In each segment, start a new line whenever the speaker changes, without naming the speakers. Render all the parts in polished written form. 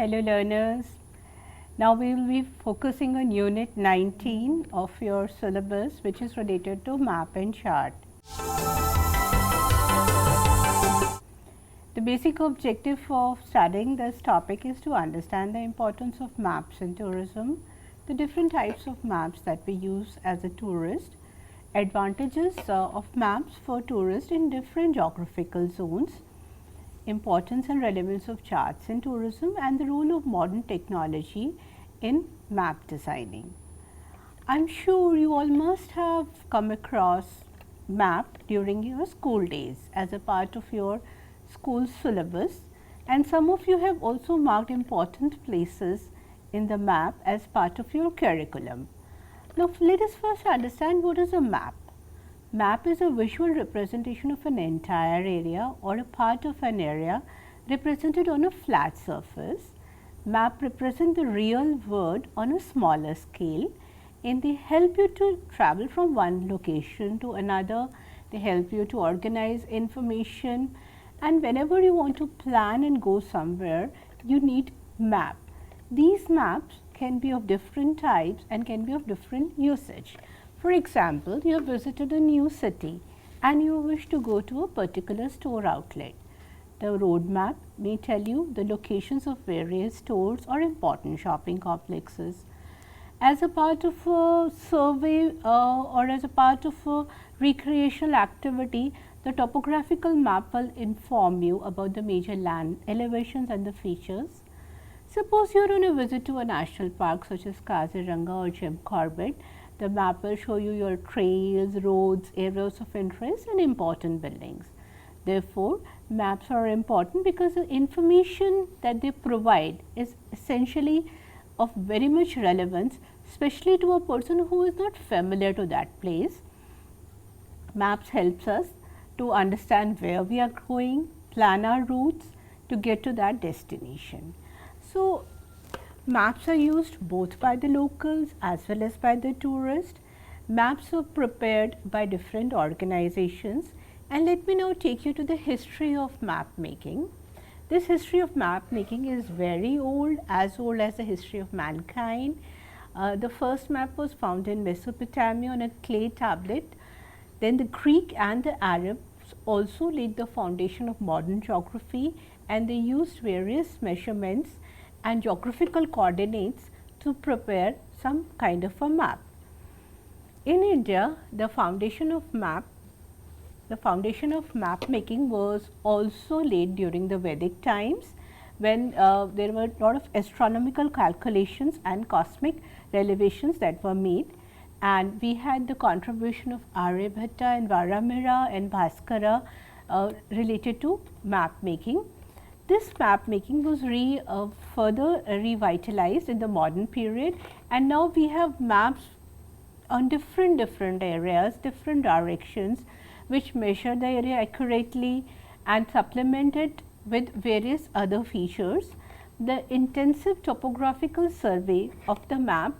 Hello learners. Now we will be focusing on unit 19 of your syllabus, which is related to map and chart. The basic objective of studying this topic is to understand the importance of maps in tourism, the different types of maps that we use as a tourist, advantages of maps for tourists in different geographical zones, importance and relevance of charts in tourism, and the role of modern technology in map designing. I am sure you all must have come across map during your school days as a part of your school syllabus, and some of you have also marked important places in the map as part of your curriculum. Now, let us first understand what is a map. Map is a visual representation of an entire area or a part of an area represented on a flat surface. Map represent the real world on a smaller scale, and they help you to travel from one location to another. They help you to organize information, and whenever you want to plan and go somewhere, you need map. These maps can be of different types and can be of different usage. For example, you have visited a new city and you wish to go to a particular store outlet. The road map may tell you the locations of various stores or important shopping complexes. As a part of a survey or as a part of a recreational activity, the topographical map will inform you about the major land elevations and the features. Suppose you are on a visit to a national park such as Kaziranga or Jim Corbett. The map will show you your trails, roads, areas of interest and important buildings. Therefore, maps are important because the information that they provide is essentially of very much relevance, especially to a person who is not familiar to that place. Maps helps us to understand where we are going, plan our routes to get to that destination. So, maps are used both by the locals as well as by the tourists. Maps are prepared by different organizations, and let me now take you to the history of map making. This history of map making is very old as the history of mankind. The first map was found in Mesopotamia on a clay tablet. Then the Greek and the Arabs also laid the foundation of modern geography, and they used various measurements and geographical coordinates to prepare some kind of a map. In India, the foundation of map making was also laid during the Vedic times, when there were a lot of astronomical calculations and cosmic revelations that were made, and we had the contribution of Aryabhatta and Varamira and Bhaskara related to map making. This map making was further revitalized in the modern period, and now we have maps on different areas, different directions, which measure the area accurately and supplement it with various other features. The intensive topographical survey of the map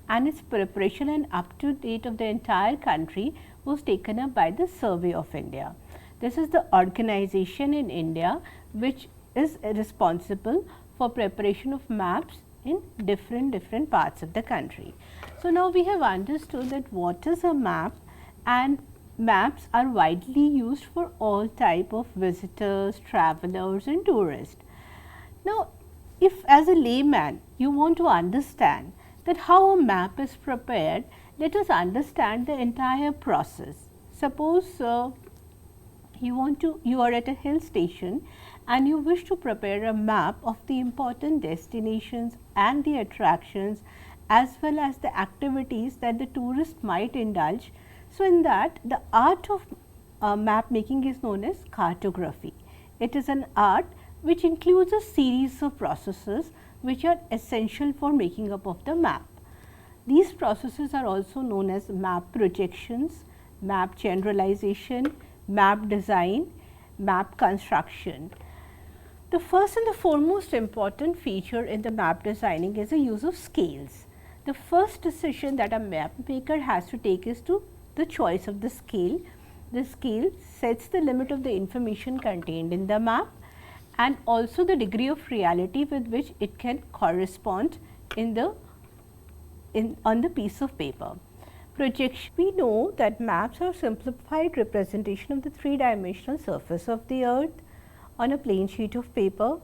and its preparation and up to date of the entire country was taken up by the Survey of India. This is the organization in India which is responsible for preparation of maps in different parts of the country. So, now we have understood that what is a map, and maps are widely used for all type of visitors, travelers and tourists. Now, if as a layman you want to understand that how a map is prepared, let us understand the entire process. Suppose you are at a hill station and you wish to prepare a map of the important destinations and the attractions as well as the activities that the tourist might indulge. So, in that the art of map making is known as cartography. It is an art which includes a series of processes which are essential for making up of the map. These processes are also known as map projections, map generalization, map design, map construction. The first and the foremost important feature in the map designing is the use of scales. The first decision that a map maker has to take is the choice of the scale. The scale sets the limit of the information contained in the map, and also the degree of reality with which it can correspond on the piece of paper. Projection, we know that maps are simplified representation of the three-dimensional surface of the earth on a plain sheet of paper.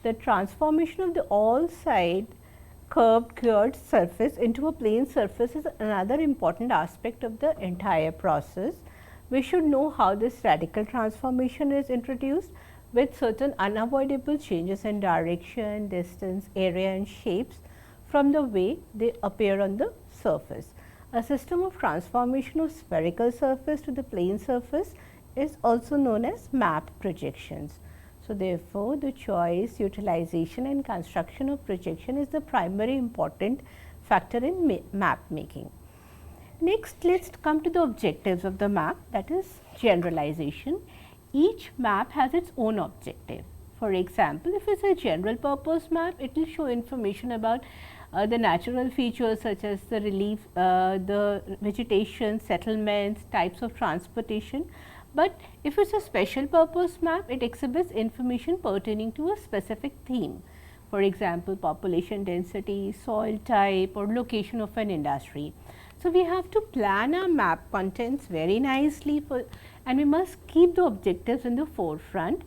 The transformation of the all side curved geared surface into a plane surface is another important aspect of the entire process. We should know how this radical transformation is introduced with certain unavoidable changes in direction, distance, area and shapes from the way they appear on the surface. A system of transformation of spherical surface to the plane surface is also known as map projections. So, therefore, the choice, utilization and construction of projection is the primary important factor in map making. Next, let us come to the objectives of the map, that is generalization. Each map has its own objective. For example, if it is a general purpose map, it will show information about the natural features such as the relief, the vegetation, settlements, types of transportation. But if it is a special purpose map, it exhibits information pertaining to a specific theme. For example, population density, soil type or location of an industry. So, we have to plan our map contents very nicely and we must keep the objectives in the forefront.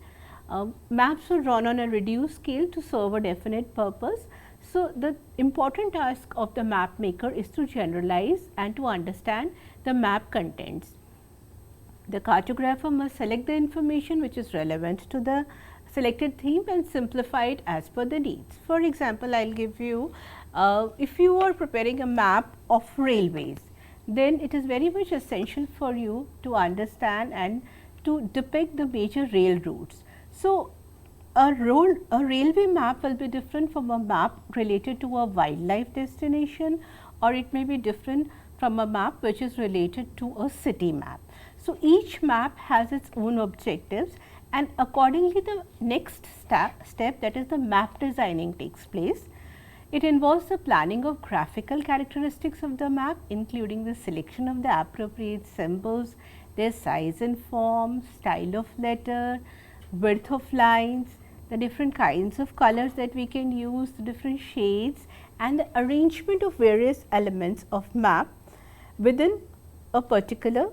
Maps are drawn on a reduced scale to serve a definite purpose. So, the important task of the map maker is to generalize and to understand the map contents. The cartographer must select the information which is relevant to the selected theme and simplify it as per the needs. For example, I will give you, if you are preparing a map of railways, then it is very much essential for you to understand and to depict the major rail routes. So, a railway map will be different from a map related to a wildlife destination, or it may be different from a map which is related to a city map. So, each map has its own objectives and accordingly the next step, that is the map designing, takes place. It involves the planning of graphical characteristics of the map, including the selection of the appropriate symbols, their size and form, style of letter, width of lines, the different kinds of colors that we can use, the different shades and the arrangement of various elements of map within a particular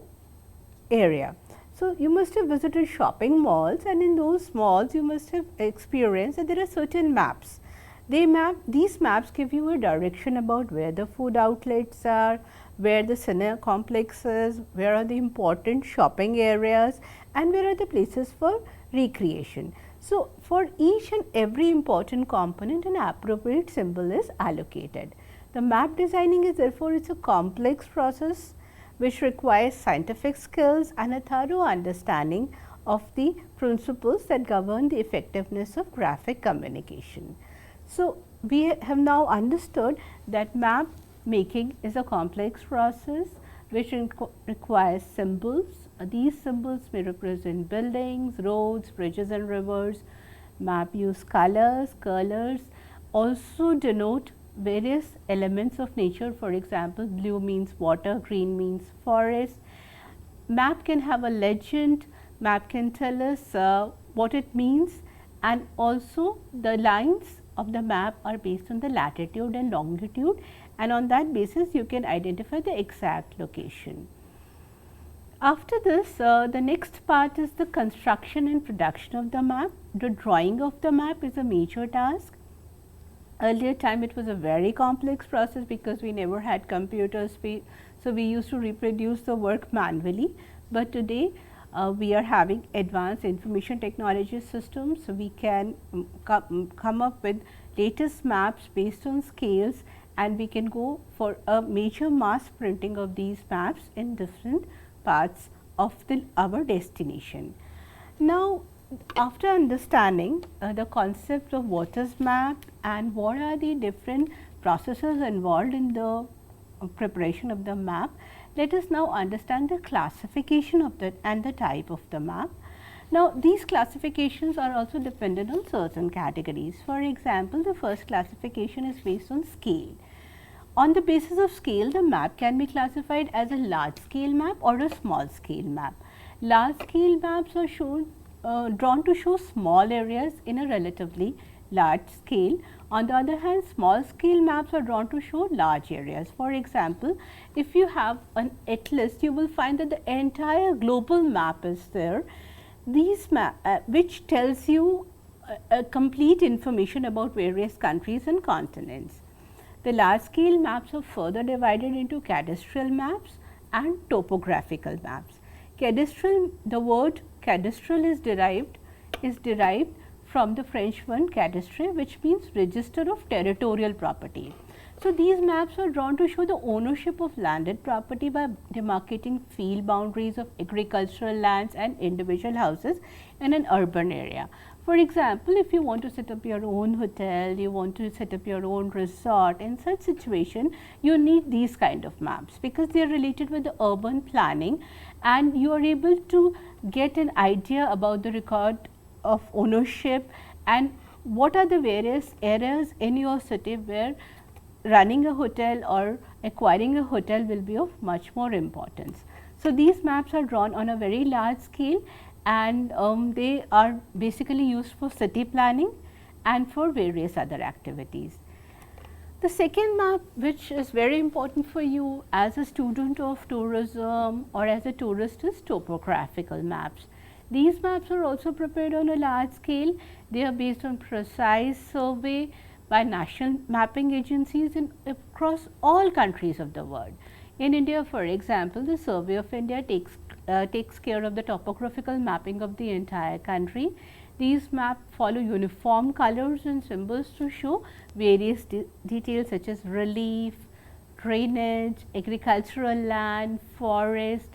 area. So, you must have visited shopping malls and in those malls you must have experienced that there are certain maps. These maps give you a direction about where the food outlets are, where the cinema complex is, where are the important shopping areas and where are the places for recreation. So, for each and every important component an appropriate symbol is allocated. The map designing is therefore, it is a complex process which requires scientific skills and a thorough understanding of the principles that govern the effectiveness of graphic communication. So, we have now understood that map making is a complex process which requires symbols. These symbols may represent buildings, roads, bridges and rivers. Map use colors also denote various elements of nature. For example, blue means water, green means forest. Map can have a legend, map can tell us what it means and also the lines of the map are based on the latitude and longitude and on that basis you can identify the exact location. After this, the next part is the construction and production of the map. The drawing of the map is a major task. Earlier time it was a very complex process because we never had computers, so we used to reproduce the work manually, but today we are having advanced information technology systems. So, we can come up with latest maps based on scales and we can go for a major mass printing of these maps in different parts of our destination. Now, after understanding the concept of what is map and what are the different processes involved in the preparation of the map, let us now understand the classification of and the type of the map. Now, these classifications are also dependent on certain categories. For example, the first classification is based on scale. On the basis of scale, the map can be classified as a large scale map or a small scale map. Large scale maps are shown drawn to show small areas in a relatively large scale. On the other hand, small scale maps are drawn to show large areas. For example, if you have an atlas, you will find that the entire global map is there. These which tells you complete information about various countries and continents. The large scale maps are further divided into cadastral maps and topographical maps. Cadastral, the word cadastral is derived from the French one cadastre, which means register of territorial property. So, these maps are drawn to show the ownership of landed property by demarcating field boundaries of agricultural lands and individual houses in an urban area. For example, if you want to set up your own hotel, you want to set up your own resort, in such situation you need these kind of maps, because they are related with the urban planning and you are able to get an idea about the record of ownership and what are the various areas in your city where running a hotel or acquiring a hotel will be of much more importance. So, these maps are drawn on a very large scale and they are basically used for city planning and for various other activities. The second map, which is very important for you as a student of tourism or as a tourist, is topographical maps. These maps are also prepared on a large scale. They are based on precise survey by national mapping agencies in across all countries of the world. In India, for example, the Survey of India takes care of the topographical mapping of the entire country. These maps follow uniform colors and symbols to show various details such as relief, drainage, agricultural land, forest,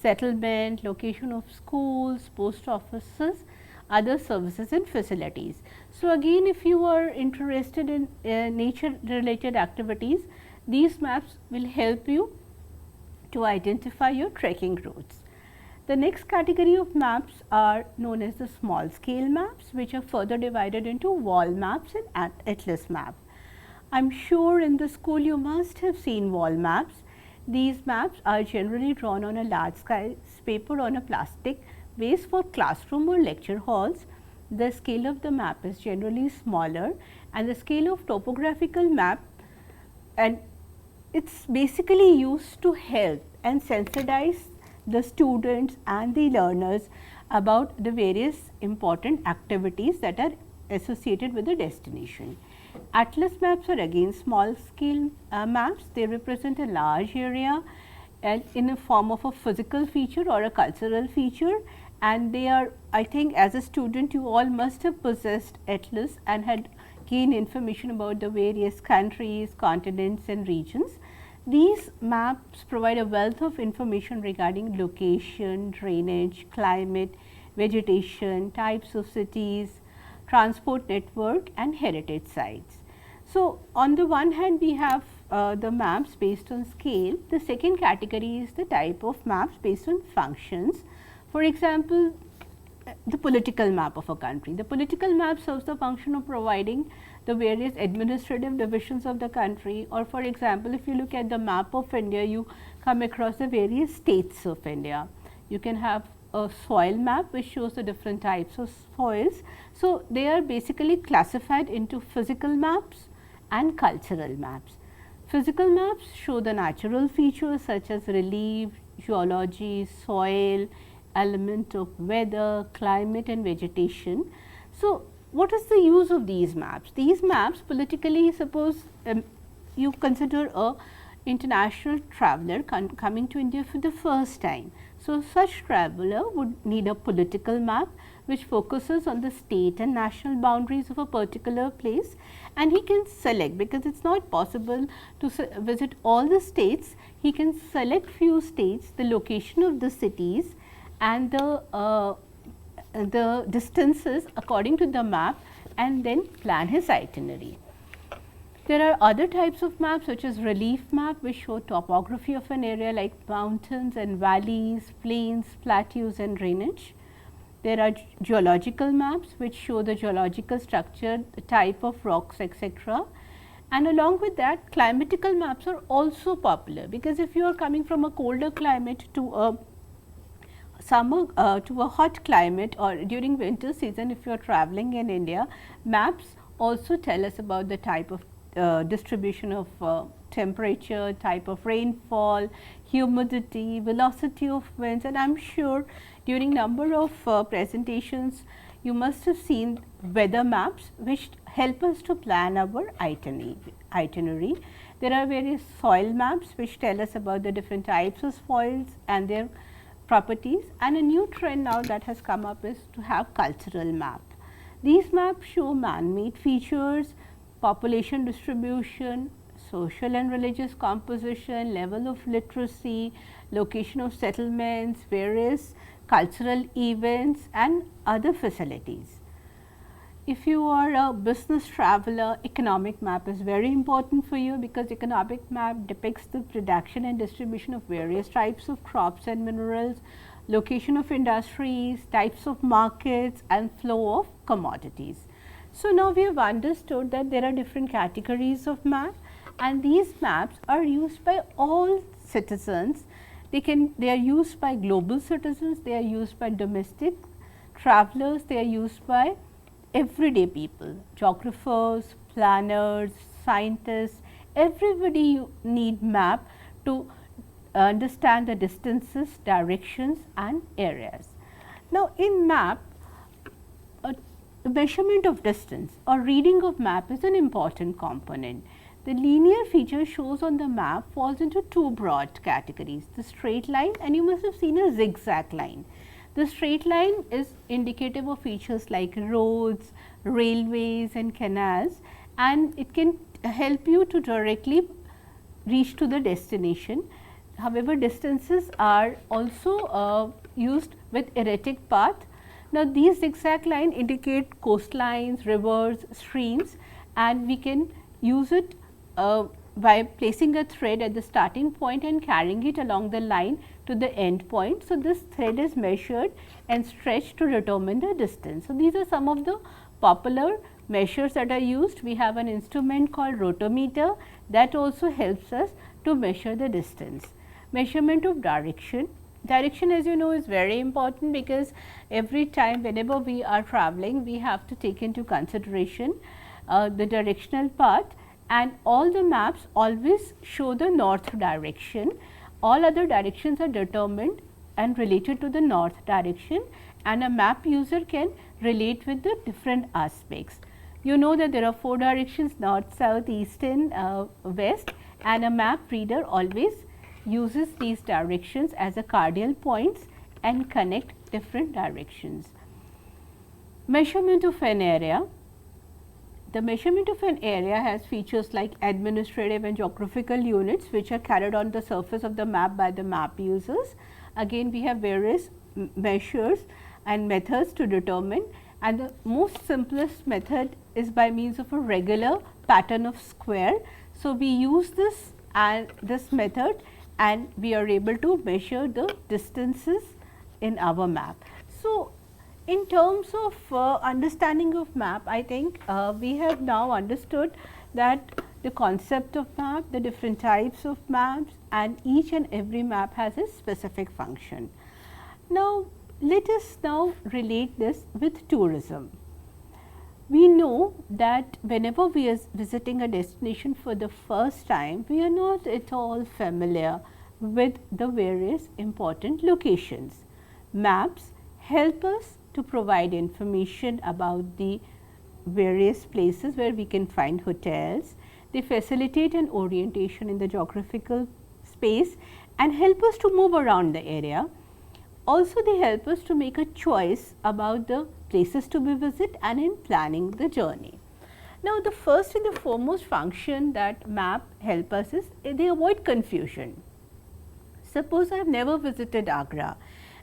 settlement, location of schools, post offices, other services and facilities. So, again, if you are interested in nature related activities, these maps will help you to identify your trekking routes. The next category of maps are known as the small scale maps, which are further divided into wall maps and atlas map. I am sure in the school you must have seen wall maps. These maps are generally drawn on a large size paper on a plastic base for classroom or lecture halls. The scale of the map is generally smaller and the scale of topographical map, and it is basically used to help and sensitize the students and the learners about the various important activities that are associated with the destination. Atlas maps are again small scale maps. They represent a large area and in a form of a physical feature or a cultural feature, and they are, I think as a student you all must have possessed atlas and had gained information about the various countries, continents and regions. These maps provide a wealth of information regarding location, drainage, climate, vegetation, types of cities, transport network and heritage sites. So, on the one hand we have the maps based on scale. The second category is the type of maps based on functions. For example, the political map of a country. The political map serves the function of providing the various administrative divisions of the country, or for example, if you look at the map of India, you come across the various states of India. You can have a soil map which shows the different types of soils. So, they are basically classified into physical maps and cultural maps. Physical maps show the natural features such as relief, geology, soil, element of weather, climate and vegetation. So, what is the use of these maps? These maps politically, suppose you consider a international traveler coming to India for the first time. So, such traveler would need a political map which focuses on the state and national boundaries of a particular place, and he can select, because it is not possible to visit all the states, he can select few states, the location of the cities and the distances according to the map, and then plan his itinerary. There are other types of maps such as relief map, which show topography of an area like mountains and valleys, plains, plateaus and drainage. There are geological maps which show the geological structure, the type of rocks, etc. And along with that, climatical maps are also popular, because if you are coming from a colder climate to a summer to a hot climate, or during winter season if you are traveling in India, maps also tell us about the type of distribution of temperature, type of rainfall, humidity, velocity of winds, and I am sure during number of presentations you must have seen weather maps which help us to plan our itinerary. There are various soil maps which tell us about the different types of soils and their properties, and a new trend now that has come up is to have cultural map. These maps show man-made features, population distribution, social and religious composition, level of literacy, location of settlements, various cultural events and other facilities. If you are a business traveler, economic map is very important for you, because economic map depicts the production and distribution of various types of crops and minerals, location of industries, types of markets and flow of commodities. So, now we have understood that there are different categories of map, and these maps are used by all citizens. They are used by global citizens, they are used by domestic travelers, they are used by everyday people, geographers, planners, scientists, everybody need map to understand the distances, directions and areas. Now, in map, the measurement of distance or reading of map is an important component. The linear feature shows on the map falls into two broad categories, the straight line, and you must have seen a zigzag line. The straight line is indicative of features like roads, railways and canals, and it can help you to directly reach to the destination. However, distances are also used with erratic path. Now, these zigzag line indicate coastlines, rivers, streams, and we can use it by placing a thread at the starting point and carrying it along the line to the end point. So, this thread is measured and stretched to determine the distance. So, these are some of the popular measures that are used. We have an instrument called rotometer that also helps us to measure the distance. Measurement of direction. Direction, as you know, is very important, because every time whenever we are traveling, we have to take into consideration the directional path, and all the maps always show the north direction. All other directions are determined and related to the north direction, and a map user can relate with the different aspects. You know that there are 4 directions: north, south, east and west, and a map reader always uses these directions as a cardinal points and connect different directions. Measurement of an area. The measurement of an area has features like administrative and geographical units, which are carried on the surface of the map by the map users. Again, we have various measures and methods to determine, and the most simplest method is by means of a regular pattern of square. So, we use this method, and we are able to measure the distances in our map. So, in terms of understanding of map, I think we have now understood that the concept of map, the different types of maps, and each and every map has a specific function. Now, let us now relate this with tourism. We know that whenever we are visiting a destination for the first time, we are not at all familiar with the various important locations. Maps help us to provide information about the various places where we can find hotels. They facilitate an orientation in the geographical space and help us to move around the area. Also, they help us to make a choice about the places to be visited and in planning the journey. Now, the first and the foremost function that map help us is they avoid confusion. Suppose I have never visited Agra,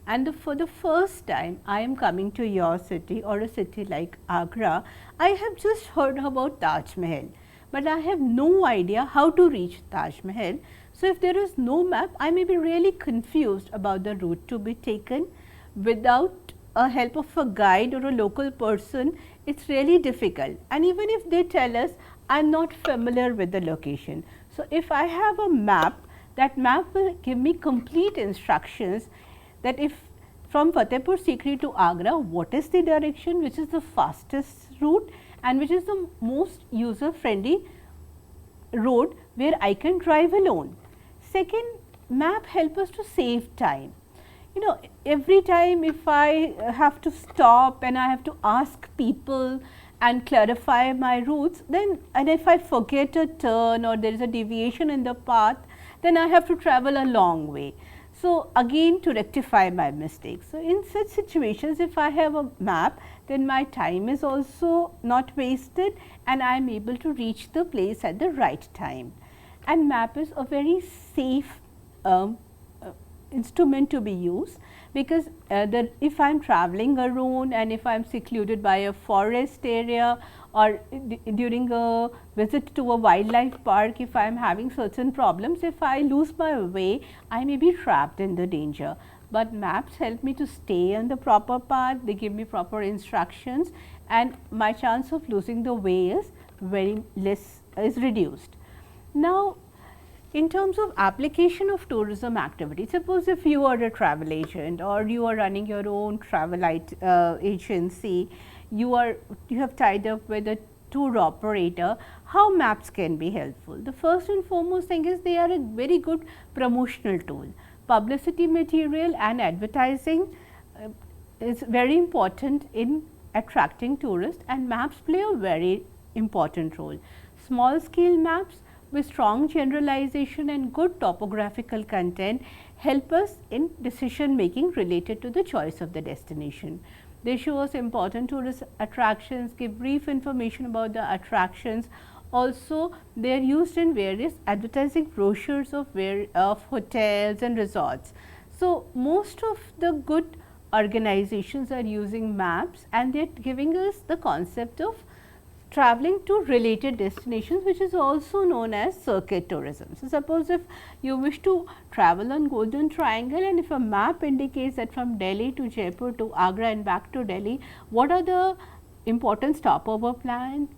and for the first time I am coming to your city or a city like Agra. I have just heard about Taj Mahal, but I have no idea how to reach Taj Mahal. So, if there is no map, I may be really confused about the route to be taken. Without a help of a guide or a local person, it is really difficult, and even if they tell us, I am not familiar with the location. So, if I have a map, that map will give me complete instructions that if from Fatehpur Sikri to Agra, what is the direction, which is the fastest route and which is the most user friendly road where I can drive alone. Second, map help us to save time. You know, every time if I have to stop and I have to ask people and clarify my routes, then and if I forget a turn or there is a deviation in the path, then I have to travel a long way. So, again to rectify my mistakes. So, in such situations, if I have a map, then my time is also not wasted and I am able to reach the place at the right time. And map is a very safe instrument to be used, because if I am traveling alone and if I am secluded by a forest area or during a visit to a wildlife park, if I am having certain problems, if I lose my way, I may be trapped in the danger. But maps help me to stay on the proper path, they give me proper instructions and my chance of losing the way is very less, is reduced. Now, in terms of application of tourism activities, suppose if you are a travel agent or you are running your own travel agency, you have tied up with a tour operator, how maps can be helpful? The first and foremost thing is they are a very good promotional tool. Publicity material and advertising is very important in attracting tourists, and maps play a very important role. Small scale maps with strong generalization and good topographical content help us in decision making related to the choice of the destination. They show us important tourist attractions, give brief information about the attractions. Also, they are used in various advertising brochures of hotels and resorts. So, most of the good organizations are using maps and they are giving us the concept of traveling to related destinations, which is also known as circuit tourism. So, suppose if you wish to travel on Golden Triangle and if a map indicates that from Delhi to Jaipur to Agra and back to Delhi, what are the important stopover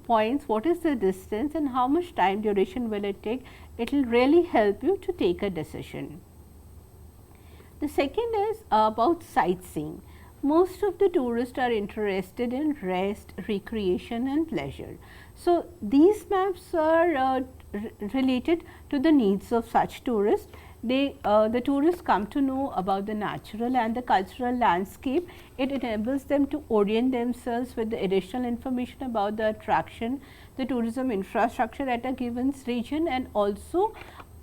points, what is the distance and how much time duration will it take, it will really help you to take a decision. The second is about sightseeing. Most of the tourists are interested in rest, recreation and pleasure. So, these maps are related to the needs of such tourists. The tourists come to know about the natural and the cultural landscape. It enables them to orient themselves with the additional information about the attraction, the tourism infrastructure at a given region and also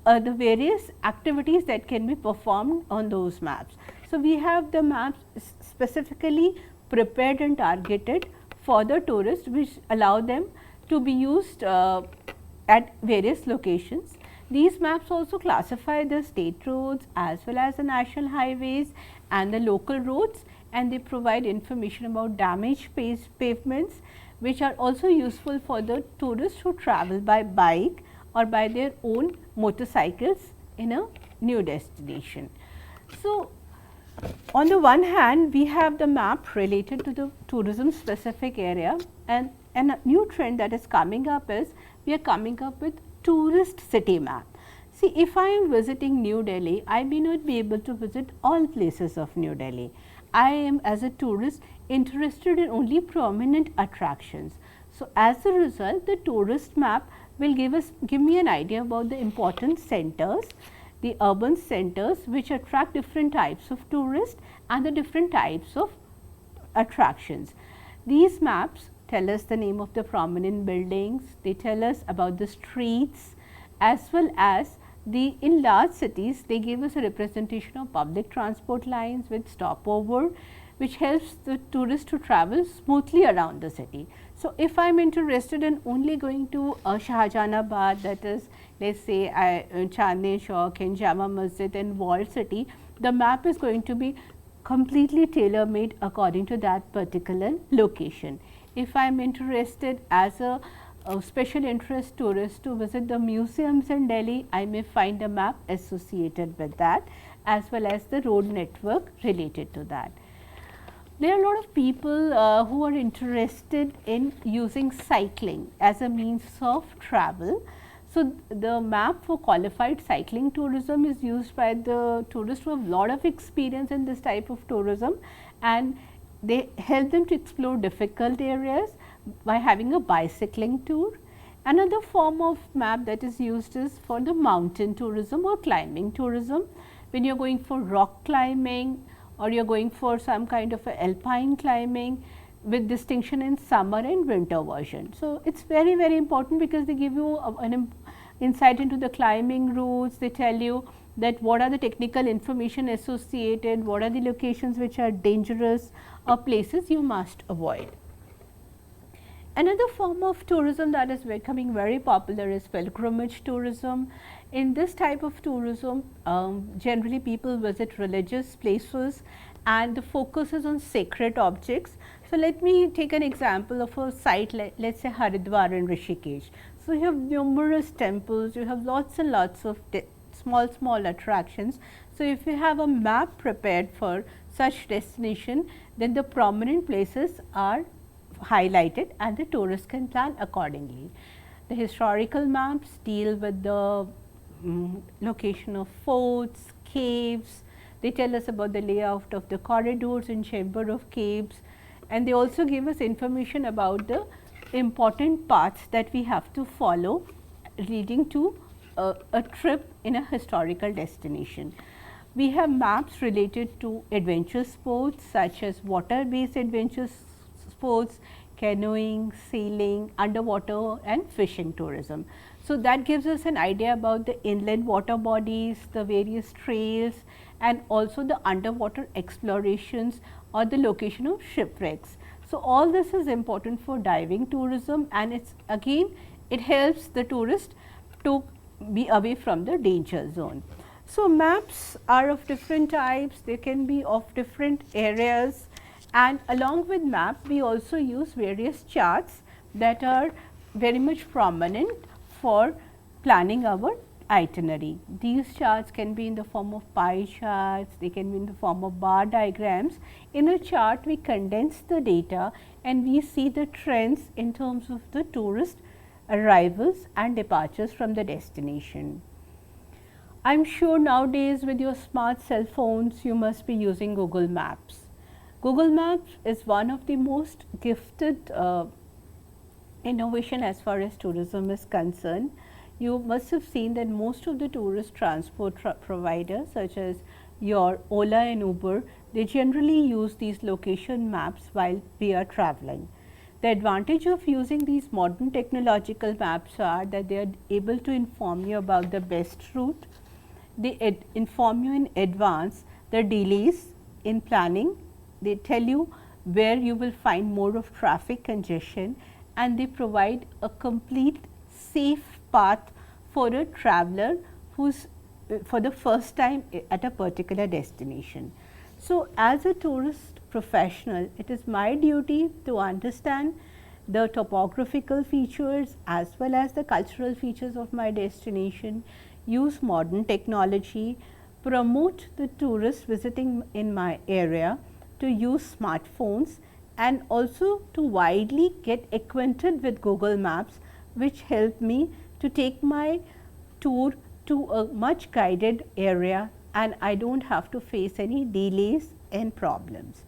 the various activities that can be performed on those maps. So, we have the maps specifically prepared and targeted for the tourists, which allow them to be used at various locations. These maps also classify the state roads as well as the national highways and the local roads, and they provide information about damaged pavements, which are also useful for the tourists who travel by bike or by their own motorcycles in a new destination. So, on the one hand, we have the map related to the tourism specific area, and a new trend that is coming up is we are coming up with tourist city map. See, if I am visiting New Delhi, I may not be able to visit all places of New Delhi. I am as a tourist interested in only prominent attractions. So, as a result, the tourist map will give me an idea about the important centers, the urban centers which attract different types of tourists and the different types of attractions. These maps tell us the name of the prominent buildings, they tell us about the streets as well as in large cities they give us a representation of public transport lines with stopover, which helps the tourist to travel smoothly around the city. So, if I am interested in only going to Shahjahanabad, that is let us say Chandni Chowk and Jama Masjid and walled city, the map is going to be completely tailor made according to that particular location. If I am interested as a special interest tourist to visit the museums in Delhi, I may find a map associated with that as well as the road network related to that. There are a lot of people who are interested in using cycling as a means of travel. So, the map for qualified cycling tourism is used by the tourists who have lot of experience in this type of tourism, and they help them to explore difficult areas by having a bicycling tour. Another form of map that is used is for the mountain tourism or climbing tourism. When you are going for rock climbing or you are going for some kind of a alpine climbing, with distinction in summer and winter version. So, it is very important because they give you an insight into the climbing routes, they tell you that what are the technical information associated, what are the locations which are dangerous or places you must avoid. Another form of tourism that is becoming very popular is pilgrimage tourism. In this type of tourism, generally people visit religious places and the focus is on sacred objects. So, let me take an example of a site let us say Haridwar and Rishikesh. So, you have numerous temples, you have lots and lots of small attractions. So, if you have a map prepared for such destination, then the prominent places are highlighted and the tourist can plan accordingly. The historical maps deal with the location of forts, caves, they tell us about the layout of the corridors and chamber of caves, and they also give us information about the important paths that we have to follow leading to a trip in a historical destination. We have maps related to adventure sports such as water based adventure sports, canoeing, sailing, underwater and fishing tourism. So, that gives us an idea about the inland water bodies, the various trails and also the underwater explorations or the location of shipwrecks. So, all this is important for diving tourism and it helps the tourist to be away from the danger zone. So, maps are of different types, they can be of different areas, and along with map we also use various charts that are very much prominent for planning our itinerary. These charts can be in the form of pie charts, they can be in the form of bar diagrams. In a chart we condense the data and we see the trends in terms of the tourist arrivals and departures from the destination. I am sure nowadays with your smart cell phones you must be using Google Maps. Google Maps is one of the most gifted innovation as far as tourism is concerned. You must have seen that most of the tourist transport providers such as your Ola and Uber, they generally use these location maps while we are traveling. The advantage of using these modern technological maps are that they are able to inform you about the best route, they inform you in advance the delays in planning, they tell you where you will find more of traffic congestion, and they provide a complete safe path for a traveler who is for the first time at a particular destination. So, as a tourist professional, it is my duty to understand the topographical features as well as the cultural features of my destination, use modern technology, promote the tourists visiting in my area to use smartphones, and also to widely get acquainted with Google Maps, which help me to take my tour to a much guided area and I do not have to face any delays and problems.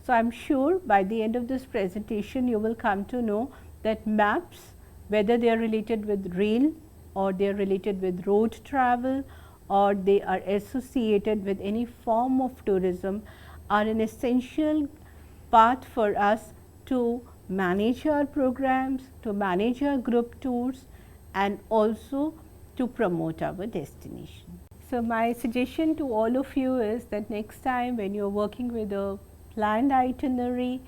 So, I am sure by the end of this presentation you will come to know that maps, whether they are related with rail or they are related with road travel or they are associated with any form of tourism, are an essential part for us to manage our programs, to manage our group tours and also to promote our destination. So, my suggestion to all of you is that next time when you are working with a planned itinerary,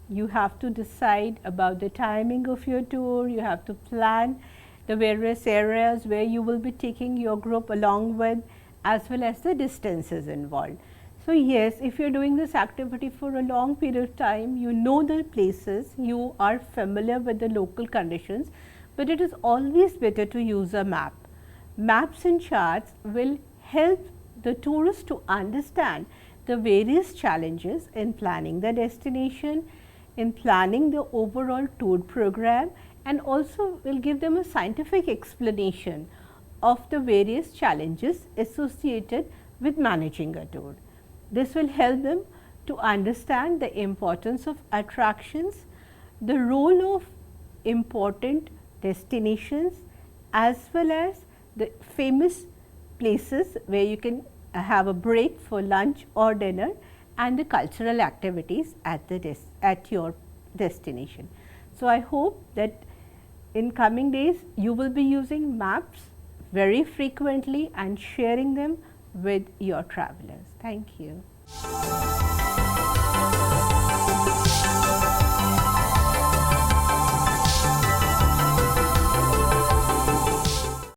you have to decide about the timing of your tour, you have to plan the various areas where you will be taking your group along with, as well as the distances involved. So, yes, if you are doing this activity for a long period of time, you know the places, you are familiar with the local conditions, but it is always better to use a map. Maps and charts will help the tourist to understand the various challenges in planning the destination, in planning the overall tour program and also will give them a scientific explanation of the various challenges associated with managing a tour. This will help them to understand the importance of attractions, the role of important destinations, as well as the famous places where you can have a break for lunch or dinner, and the cultural activities at your destination. So, I hope that in coming days you will be using maps very frequently and sharing them with your travelers. Thank you.